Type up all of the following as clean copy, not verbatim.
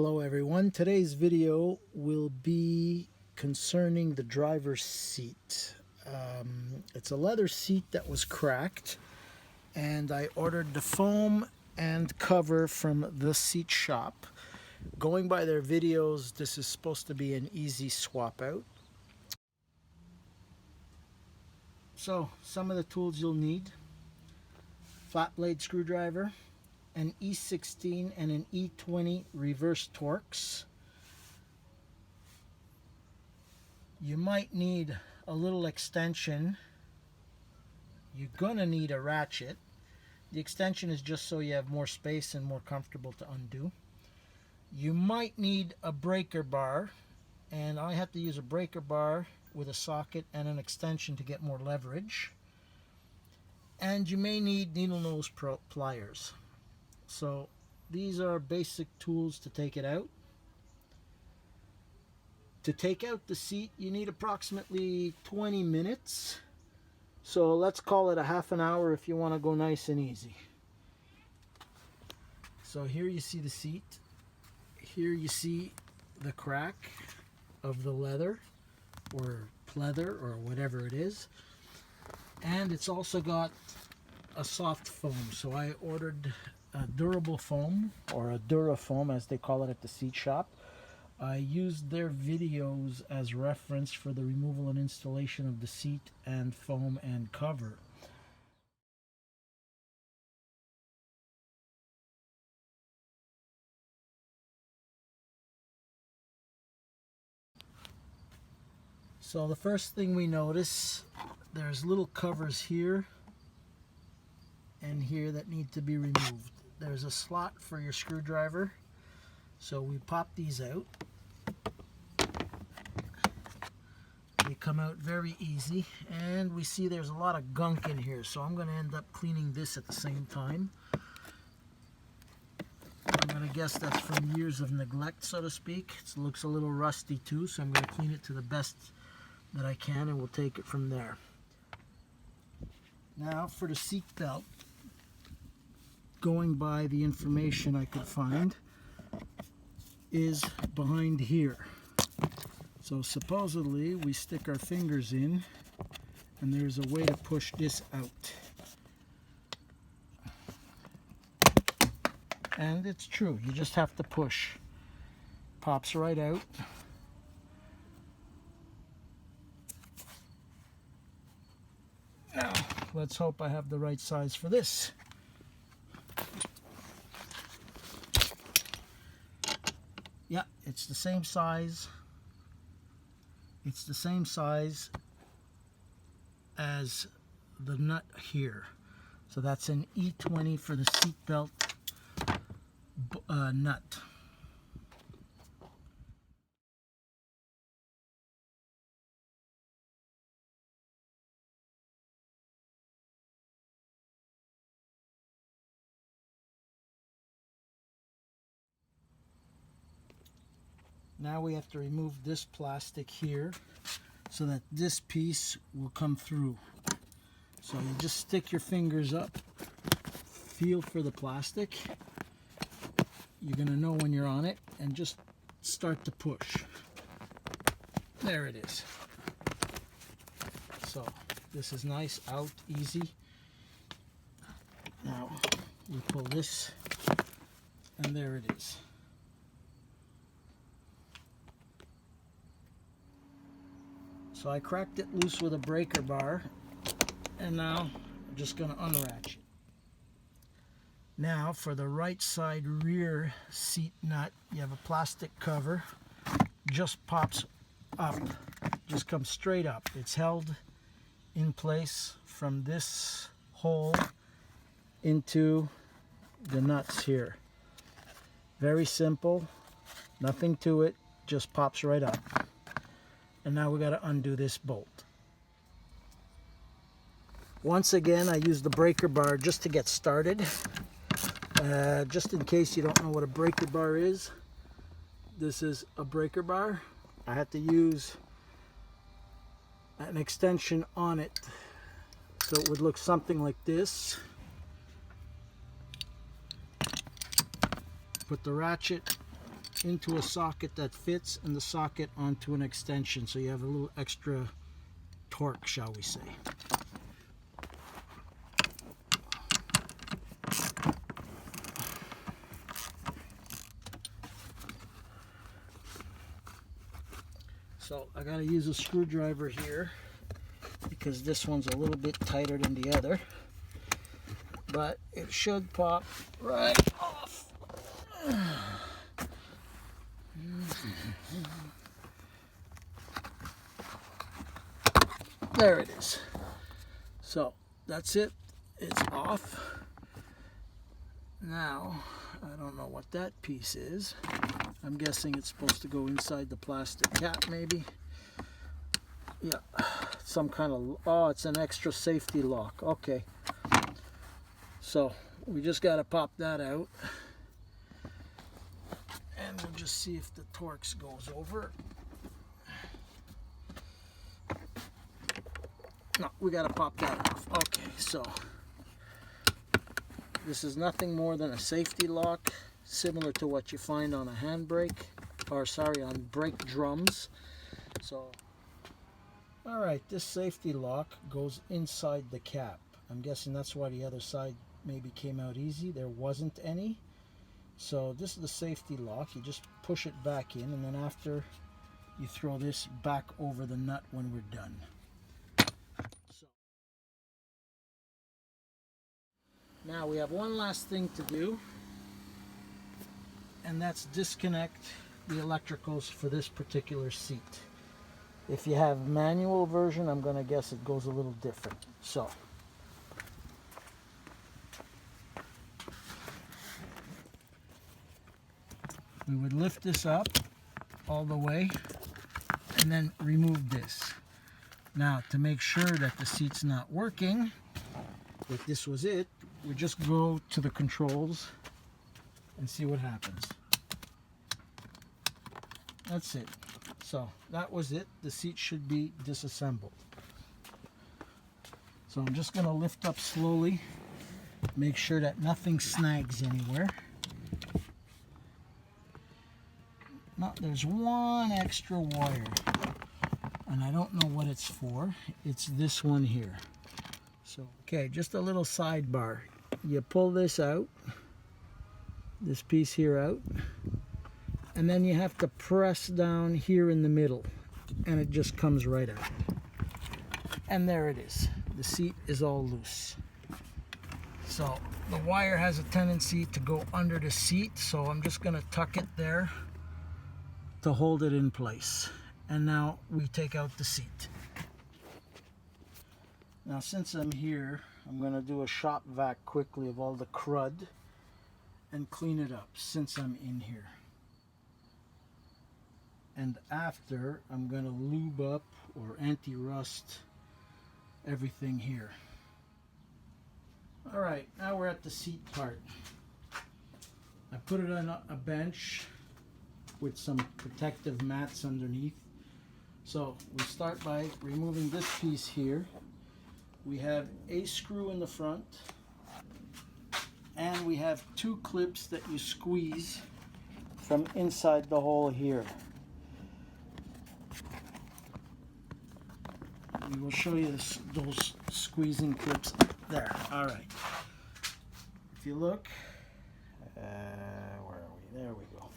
Hello everyone, today's video will be concerning the driver's seat. It's a leather seat that was cracked, and I ordered the foam and cover from the seat shop. Going by their videos, this is supposed to be an easy swap out. So some of the tools you'll need: flat blade screwdriver, an E16 and an E20 reverse Torx. You might need a little extension. You're gonna need a ratchet. The extension is just so you have more space and more comfortable to undo. You might need a breaker bar, and I have to use a breaker bar with a socket and an extension to get more leverage. And you may need needle nose pliers. So these are basic tools to take it out. To take out the seat, you need approximately 20 minutes. So let's call it a half an hour if you want to go nice and easy. So here you see the seat. Here you see the crack of the leather or pleather or whatever it is. And it's also got a soft foam. So I ordered a durable foam, or a Dura foam as they call it at the seat shop. I used their videos as reference for the removal and installation of the seat and foam and cover. So the first thing we notice, there's little covers here and here that need to be removed. There's a slot for your screwdriver, so we pop these out. They come out very easy, and we see there's a lot of gunk in here, so I'm going to end up cleaning this at the same time. I'm going to guess that's from years of neglect, so to speak. It looks a little rusty too, so I'm going to clean it to the best that I can, and we'll take it from there. Now for the seat belt, going by the information I could find, is behind here. So supposedly we stick our fingers in, and there's a way to push this out. And it's true, you just have to push. Pops right out. Now, let's hope I have the right size for this. Yeah, it's the same size. It's the same size as the nut here. So that's an E20 for the seat belt nut. Now we have to remove this plastic here so that this piece will come through. So you just stick your fingers up, feel for the plastic. You're going to know when you're on it, and just start to push. There it is. So this is nice, out, easy. Now we pull this, and there it is. So I cracked it loose with a breaker bar, and now I'm just going to unratchet. Now for the right side rear seat nut, you have a plastic cover. Just pops up, just comes straight up. It's held in place from this hole into the nuts here. Very simple, nothing to it, just pops right up. And now we got to undo this bolt. Once again, I use the breaker bar just to get started. Just in case you don't know what a breaker bar is, this is a breaker bar. I had to use an extension on it so it would look something like this. Put the ratchet into a socket that fits and the socket onto an extension, so you have a little extra torque, shall we say. So I gotta use a screwdriver here because this one's a little bit tighter than the other, but it should pop right off. There it is. So that's it. It's off. Now, I don't know what that piece is. I'm guessing it's supposed to go inside the plastic cap, maybe. Yeah, some kind of, oh, it's an extra safety lock. Okay. So we just got to pop that out. And we'll just see if the Torx goes over. No, we got to pop that off. Okay, so this is nothing more than a safety lock, similar to what you find on a handbrake, or sorry, on brake drums. So, all right, this safety lock goes inside the cap. I'm guessing that's why the other side maybe came out easy. There wasn't any. So this is the safety lock. You just push it back in, and then after you throw this back over the nut when we're done. So, now we have one last thing to do, and that's disconnect the electricals for this particular seat. If you have manual version, I'm going to guess it goes a little different. So we would lift this up all the way and then remove this. Now, to make sure that the seat's not working, if this was it, we just go to the controls and see what happens. That's it. So that was it. The seat should be disassembled. So I'm just going to lift up slowly, make sure that nothing snags anywhere. Now, there's one extra wire, and I don't know what it's for. It's this one here. So, okay, just a little sidebar. You pull this out, this piece here out, and then you have to press down here in the middle, and it just comes right out. And there it is. The seat is all loose. So the wire has a tendency to go under the seat, so I'm just going to tuck it there to hold it in place. And now we take out the seat. Now, since I'm here, I'm going to do a shop vac quickly of all the crud and clean it up since I'm in here. And after, I'm going to lube up or anti-rust everything here. All right, now we're at the seat part. I put it on a bench with some protective mats underneath. So we start by removing this piece here. We have a screw in the front, and we have two clips that you squeeze from inside the hole here. We will show you those squeezing clips there. All right. If you look, where are we? There we go.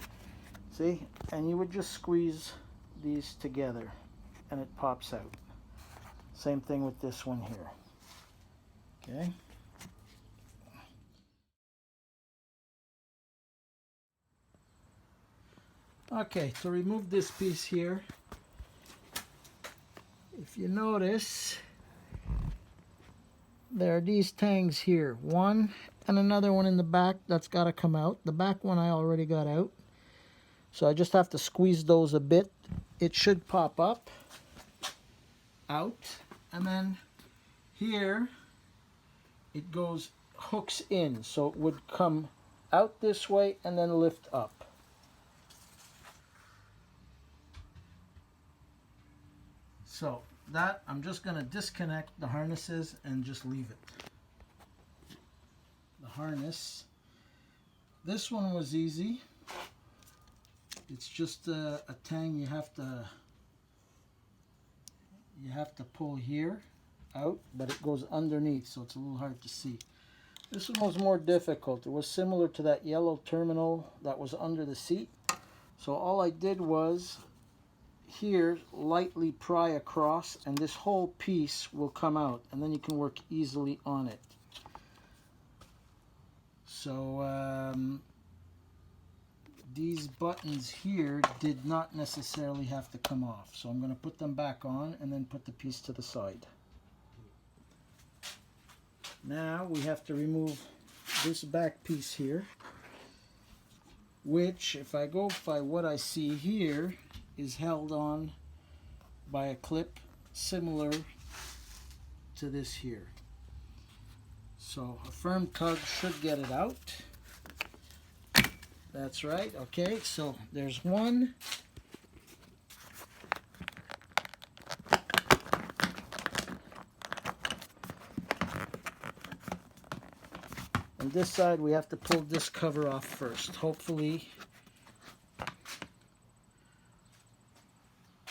See? And you would just squeeze these together and it pops out. Same thing with this one here. Okay? Okay, to remove this piece here, if you notice, there are these tangs here. One and another one in the back that's got to come out. The back one I already got out. So I just have to squeeze those a bit. It should pop up, out, and then here it goes, hooks in. So it would come out this way and then lift up. So that, I'm just going to disconnect the harnesses and just leave it. The harness, this one was easy. It's just a tang you have to pull here out, but it goes underneath, so it's a little hard to see. This one was more difficult. It was similar to that yellow terminal that was under the seat. So all I did was here lightly pry across, and this whole piece will come out, and then you can work easily on it. So these buttons here did not necessarily have to come off. So I'm going to put them back on and then put the piece to the side. Now we have to remove this back piece here, which, if I go by what I see here, is held on by a clip similar to this here. So a firm tug should get it out. That's right. Okay, so there's one. And this side we have to pull this cover off first. Hopefully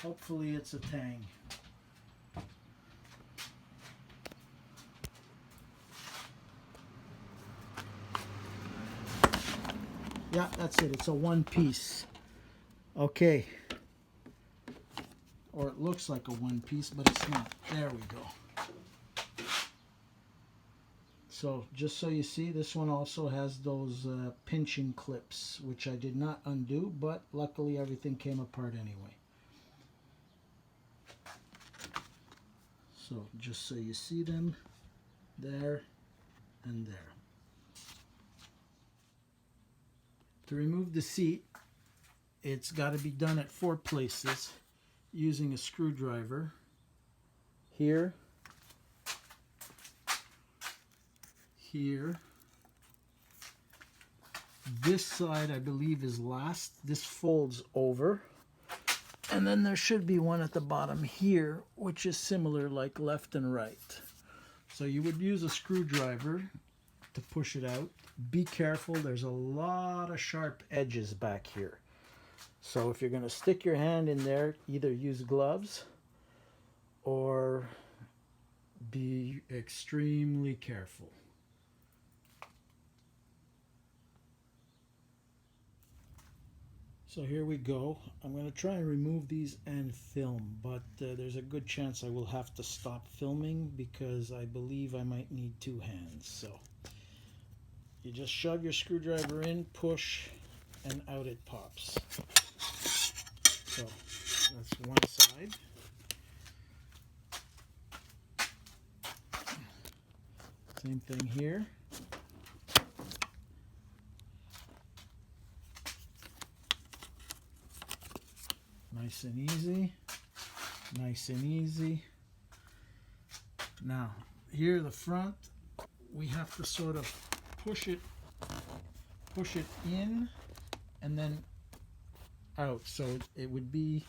it's a tang. Yeah, that's it. It's a one piece. Okay. Or it looks like a one piece, but it's not. There we go. So just so you see, this one also has those pinching clips, which I did not undo, but luckily everything came apart anyway. So just so you see them, there and there. To remove the seat, it's got to be done at 4 places using a screwdriver. Here, here, this side I believe is last. This folds over, and then there should be one at the bottom here, which is similar, like left and right. So you would use a screwdriver to push it out. Be careful, there's a lot of sharp edges back here. So if you're going to stick your hand in there, either use gloves or be extremely careful. So here we go. I'm going to try and remove these and film, but there's a good chance I will have to stop filming because I believe I might need 2 hands. So you just shove your screwdriver in, push, and out it pops. So that's one side. Same thing here. Nice and easy. Nice and easy. Now, here the front, we have to sort of push it in and then out. So it would be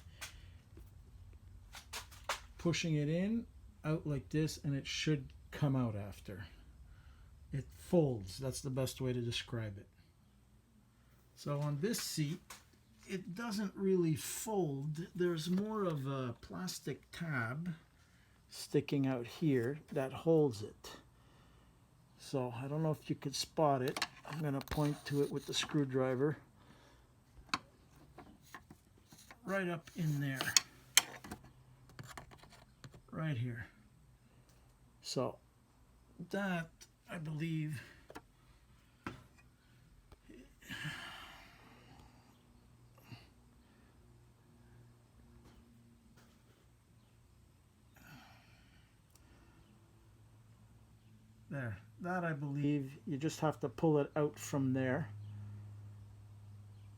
pushing it in, out like this, and it should come out after. It folds. That's the best way to describe it. So on this seat, it doesn't really fold. There's more of a plastic tab sticking out here that holds it. So I don't know if you could spot it. I'm going to point to it with the screwdriver. Right up in there. Right here. So that, I believe, there. That, I believe, you just have to pull it out from there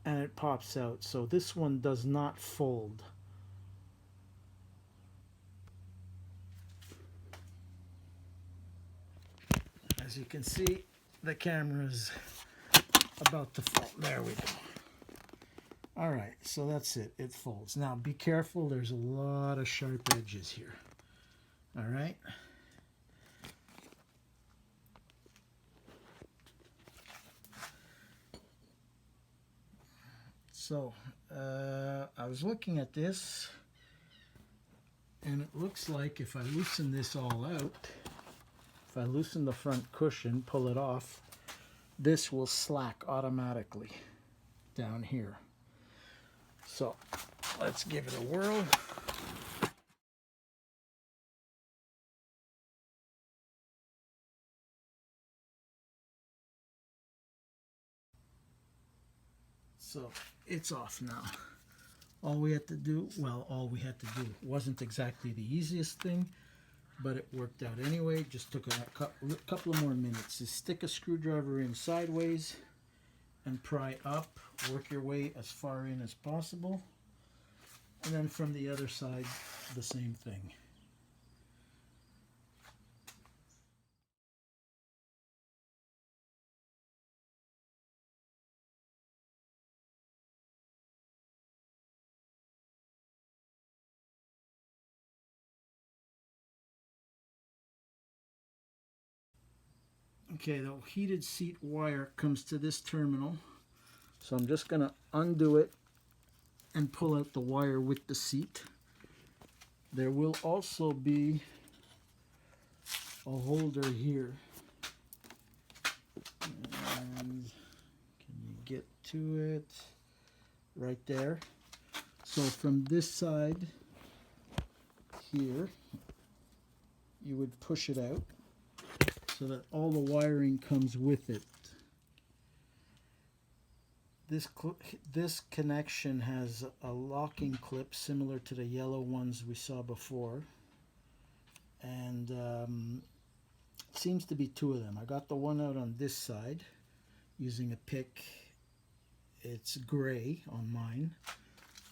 and it pops out. So this one does not fold. As you can see, the camera is about to fall. There we go. All right, so that's it. It folds. Now be careful. There's a lot of sharp edges here. All right. So I was looking at this, and it looks like if I loosen this all out, if I loosen the front cushion, pull it off, this will slack automatically down here. So let's give it a whirl. So it's off now. All we had to do, well, all we had to do wasn't exactly the easiest thing, but it worked out anyway. Just took a couple of more minutes. Just stick a screwdriver in sideways and pry up. Work your way as far in as possible. And then from the other side, the same thing. Okay, the heated seat wire comes to this terminal. So I'm just going to undo it and pull out the wire with the seat. There will also be a holder here. And can you get to it? Right there. So from this side here, you would push it out so that all the wiring comes with it. This connection has a locking clip similar to the yellow ones we saw before, and seems to be two of them. I got the one out on this side using a pick. It's gray on mine,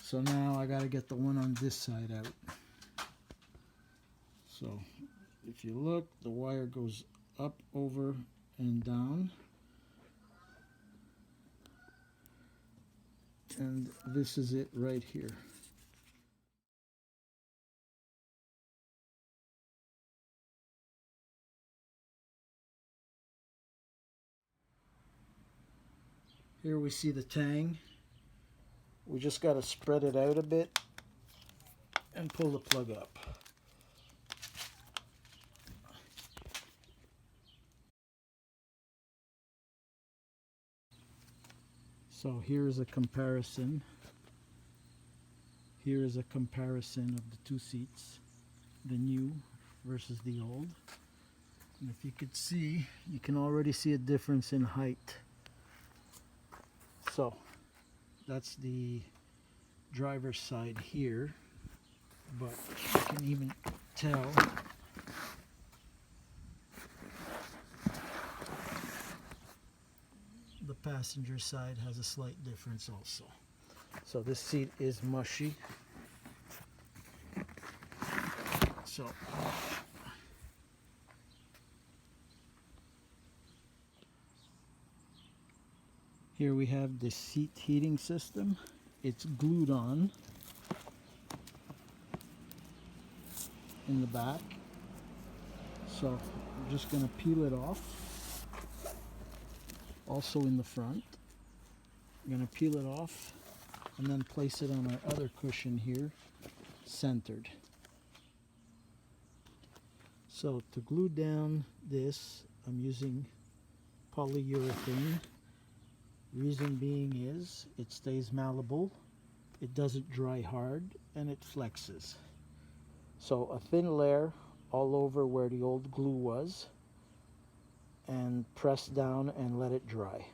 so now I got to get the one on this side out. So if you look, the wire goes up, over, and down. And this is it right here. Here we see the tang. We just got to spread it out a bit and pull the plug up. So here's a comparison. Here is a comparison of the two seats, the new versus the old. And if you could see, you can already see a difference in height. So that's the driver's side here, but you can even tell the passenger side has a slight difference also. So this seat is mushy. So here we have the seat heating system. It's glued on in the back. So I'm just going to peel it off. Also in the front. I'm going to peel it off and then place it on our other cushion here, centered. So to glue down this, I'm using polyurethane. Reason being is it stays malleable, it doesn't dry hard, and it flexes. So a thin layer all over where the old glue was, and press down and let it dry.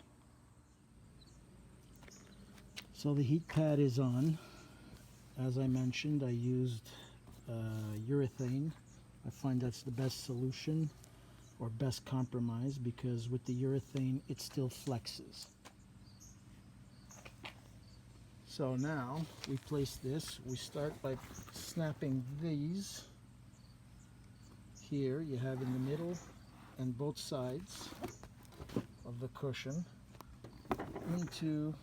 So the heat pad is on. As I mentioned, I used urethane. I find that's the best solution or best compromise, because with the urethane it still flexes. So now we place this. We start by snapping these here. You have in the middle and both sides of the cushion into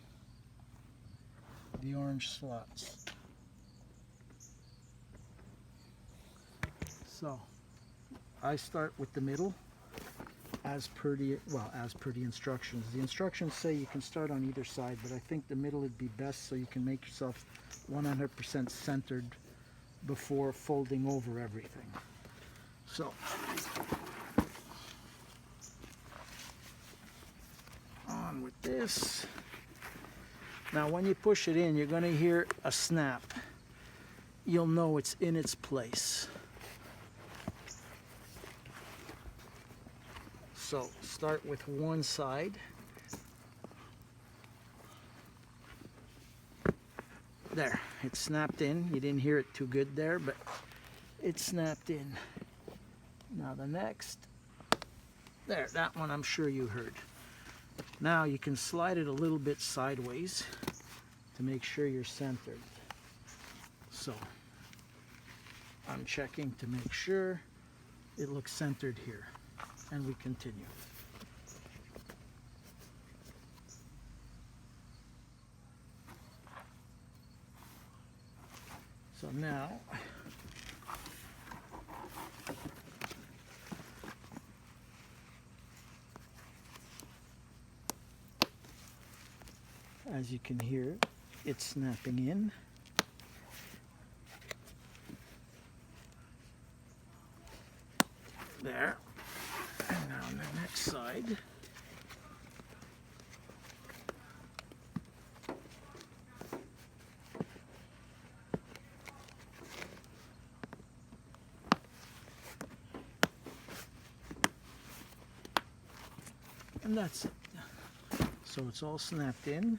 the orange slots. So I start with the middle as per the instructions. The instructions say you can start on either side, but I think the middle would be best so you can make yourself 100% centered before folding over everything. So on with this. Now when you push it in, you're going to hear a snap. You'll know it's in its place. So start with one side. There, it snapped in. You didn't hear it too good there, but it snapped in. Now the next, there, that one I'm sure you heard. Now you can slide it a little bit sideways to make sure you're centered. So I'm checking to make sure it looks centered here, and we continue. So now as you can hear, it's snapping in. There. And now on the next side. And that's it. So it's all snapped in.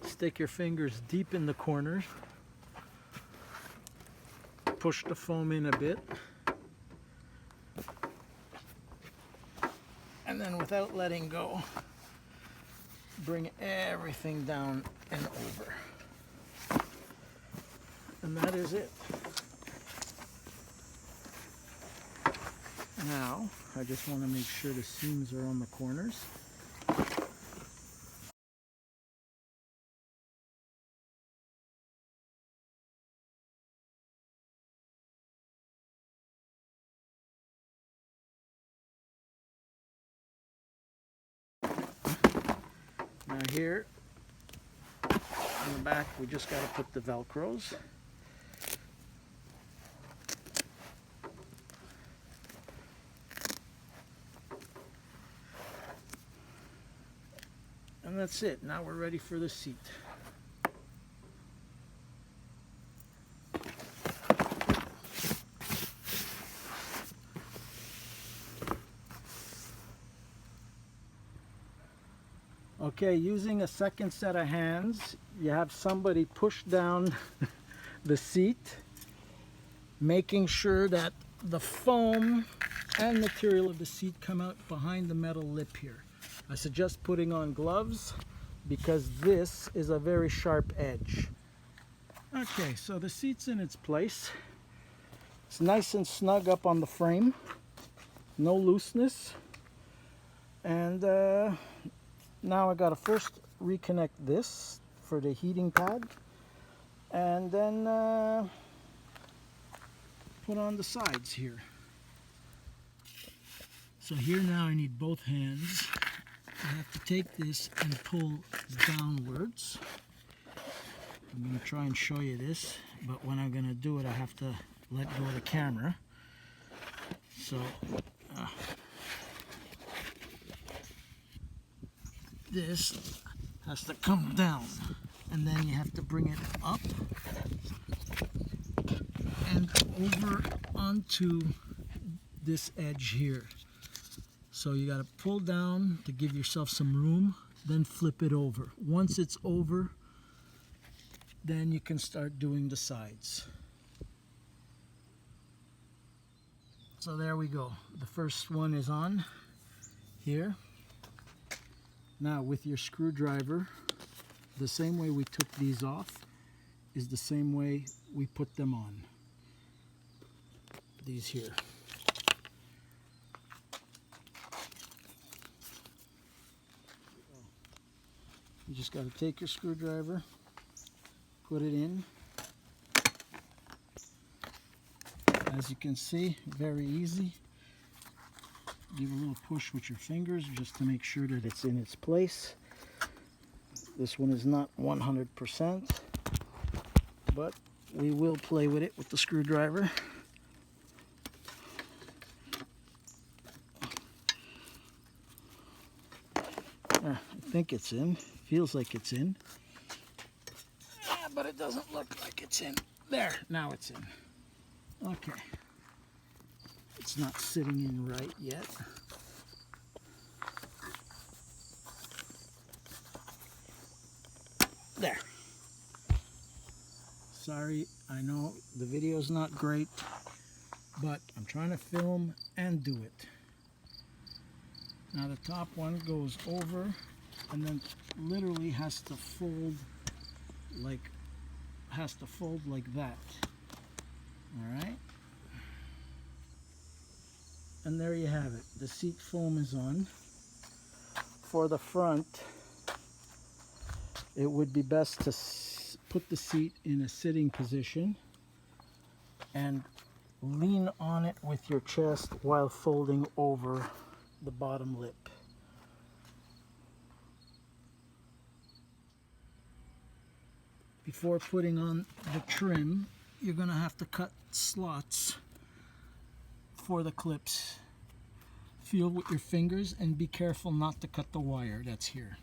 Stick your fingers deep in the corners. Push the foam in a bit. And then without letting go, bring everything down and over. And that is it. Now, I just want to make sure the seams are on the corners. Now here, on the back, we just got to put the Velcros. And that's it. Now we're ready for the seat. Okay, using a second set of hands, you have somebody push down the seat, making sure that the foam and material of the seat come out behind the metal lip here. I suggest putting on gloves because this is a very sharp edge. Okay, so the seat's in its place. It's nice and snug up on the frame, no looseness. And now I gotta first reconnect this for the heating pad, and then put on the sides here. So here now I need both hands. I have to take this and pull downwards. I'm going to try and show you this, but when I'm going to do it I have to let go of the camera. So this has to come down, and then you have to bring it up and over onto this edge here. So you got to pull down to give yourself some room, then flip it over. Once it's over, then you can start doing the sides. So there we go. The first one is on here. Now with your screwdriver, the same way we took these off is the same way we put them on. These here. You just got to take your screwdriver, put it in. As you can see, very easy. Give a little push with your fingers just to make sure that it's in its place. This one is not 100%, but we will play with it with the screwdriver. I think it's in. Feels like it's in. But it doesn't look like it's in. There, now it's in. Okay. It's not sitting in right yet. There. Sorry, I know the video's not great, but I'm trying to film and do it. Now the top one goes over and then literally has to fold like that. All right. And there you have it. The seat foam is on. For the front, it would be best to put the seat in a sitting position and lean on it with your chest while folding over the bottom lip. Before putting on the trim, you're going to have to cut slots for the clips. Feel with your fingers and be careful not to cut the wire that's here.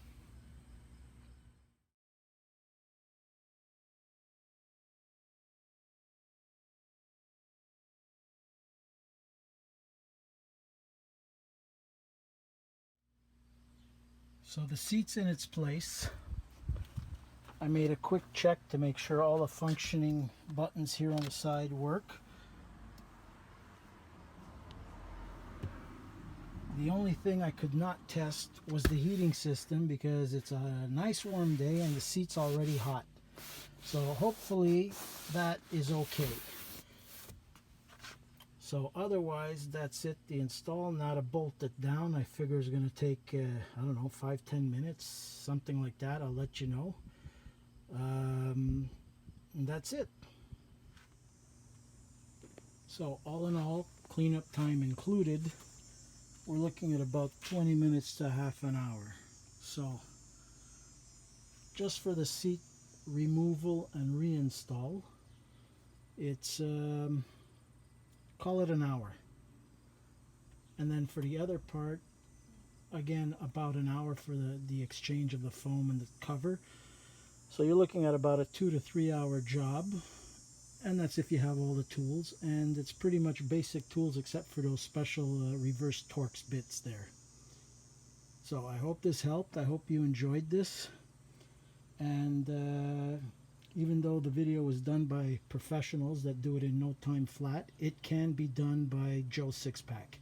So the seat's in its place. I made a quick check to make sure all the functioning buttons here on the side work. The only thing I could not test was the heating system because it's a nice warm day and the seat's already hot. So hopefully that is okay. So otherwise, that's it. The install, now to bolt it down, I figure is going to take, I don't know, 5-10 minutes, something like that. I'll let you know. And that's it. So all in all, cleanup time included, we're looking at about 20 minutes to half an hour. So just for the seat removal and reinstall, it's call it an hour. And then for the other part, again, about an hour for the exchange of the foam and the cover. So you're looking at about a 2 to 3 hour job, and that's if you have all the tools, and it's pretty much basic tools except for those special reverse Torx bits there. So I hope this helped. I hope you enjoyed this, and even though the video was done by professionals that do it in no time flat, it can be done by Joe Sixpack.